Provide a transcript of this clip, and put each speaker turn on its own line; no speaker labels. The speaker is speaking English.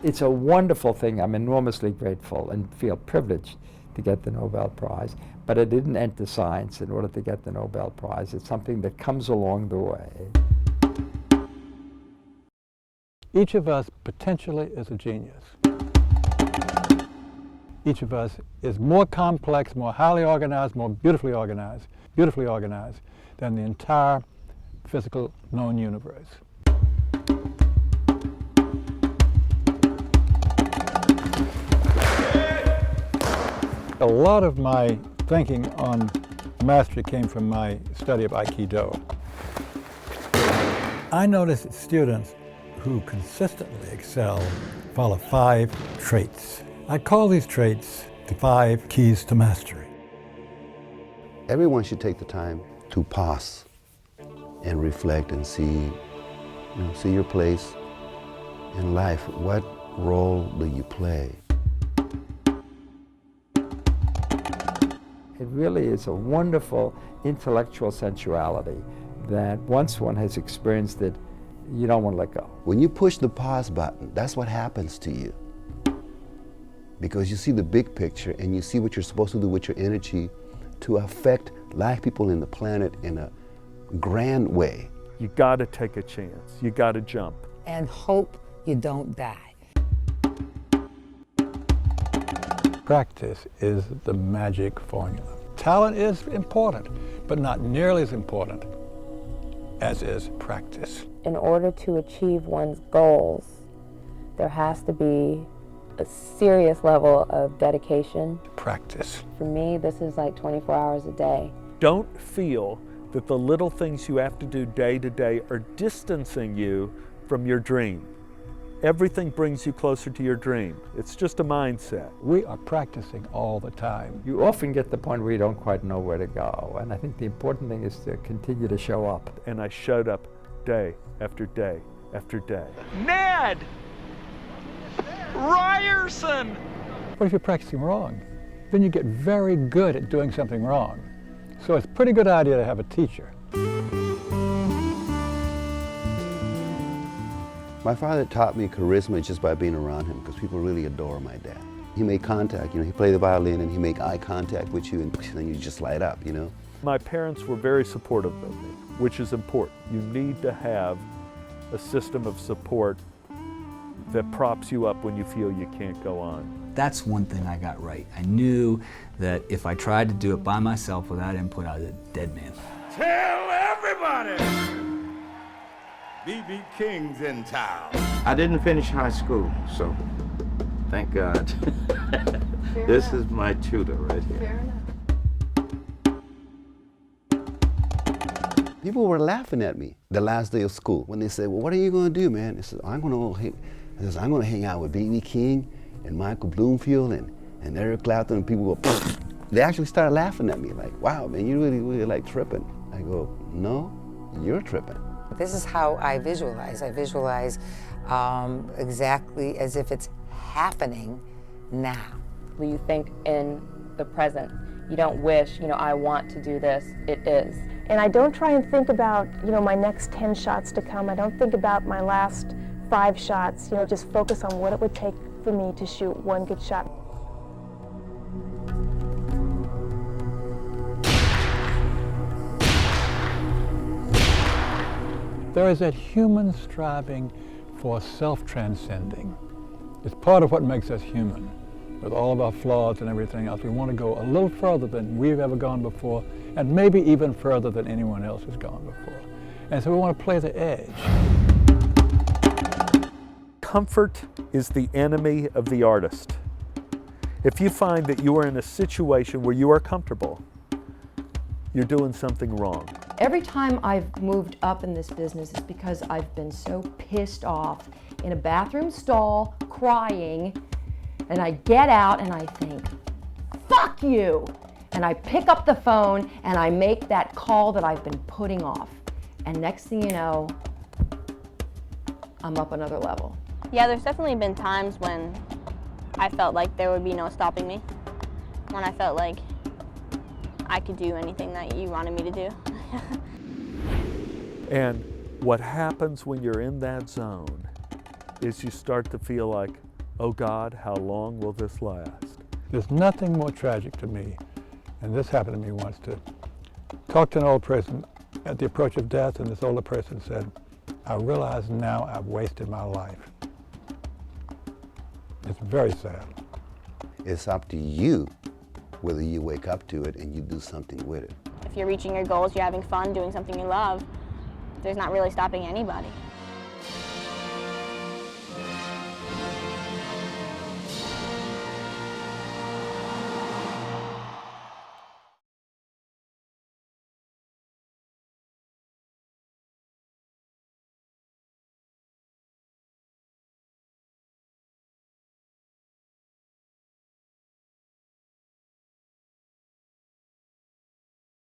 It's a wonderful thing. I'm enormously grateful and feel privileged to get the Nobel Prize, but I didn't enter science in order to get the Nobel Prize. It's something that comes along the way.
Each of us potentially is a genius. Each of us is more complex, more highly organized, more beautifully organized than the entire physical known universe. A lot of my thinking on mastery came from my study of Aikido. I noticed students who consistently excel follow 5 traits. I call these traits the 5 keys to mastery.
Everyone should take the time to pause and reflect and see your place in life. What role do you play?
It really is a wonderful intellectual sensuality that once one has experienced it, you don't want to let go.
When you push the pause button, that's what happens to you. Because you see the big picture and you see what you're supposed to do with your energy to affect live people in the planet in a grand way.
You gotta take a chance, you gotta jump.
And hope you don't die.
Practice is the magic formula. Talent is important, but not nearly as important as is practice.
In order to achieve one's goals, there has to be a serious level of dedication.
Practice.
For me, this is like 24 hours a day.
Don't feel that the little things you have to do day to day are distancing you from your dream. Everything brings you closer to your dream. It's just a mindset.
We are practicing all the time.
You often get to the point where you don't quite know where to go, and I think the important thing is to continue to show up.
And I showed up day after day after day. Ned! Ryerson!
What if you're practicing wrong? Then you get very good at doing something wrong. So it's a pretty good idea to have a teacher.
My father taught me charisma just by being around him because people really adore my dad. He made contact, he played the violin and he make eye contact with you and then you just light up,
My parents were very supportive of me, which is important. You need to have a system of support that props you up when you feel you can't go on.
That's one thing I got right. I knew that if I tried to do it by myself without input, I was a dead man.
Tell everybody! B.B. King's in town.
I didn't finish high school, so thank God. This is my tutor right here.
Fair enough.
People were laughing at me the last day of school when they said, well, what are you going to do, man? I said, I'm going to hang out with B.B. King and Michael Bloomfield and Eric Clapton, and people go, pfft. They actually started laughing at me like, wow, man, you really like tripping. I go, no, you're tripping.
This is how I visualize. I visualize exactly as if it's happening now.
You think in the present. You don't wish, I want to do this. It is.
And I don't try and think about, my next 10 shots to come. I don't think about my last 5 shots. Just focus on what it would take for me to shoot one good shot.
There is that human striving for self-transcending. It's part of what makes us human. With all of our flaws and everything else, we want to go a little further than we've ever gone before, and maybe even further than anyone else has gone before. And so we want to play the edge.
Comfort is the enemy of the artist. If you find that you are in a situation where you are comfortable, you're doing something wrong.
Every time I've moved up in this business, it's because I've been so pissed off in a bathroom stall, crying, and I get out and I think, fuck you! And I pick up the phone and I make that call that I've been putting off. And next thing you know, I'm up another level.
Yeah, there's definitely been times when I felt like there would be no stopping me. When I felt like I could do anything that you wanted me to do.
And what happens when you're in that zone is you start to feel like, "Oh God, how long will this last?"
There's nothing more tragic to me, and this happened to me once, to talk to an old person at the approach of death, and this older person said, "I realize now I've wasted my life." It's very sad.
It's up to you whether you wake up to it and you do something with it.
If you're reaching your goals, you're having fun, doing something you love, there's not really stopping anybody.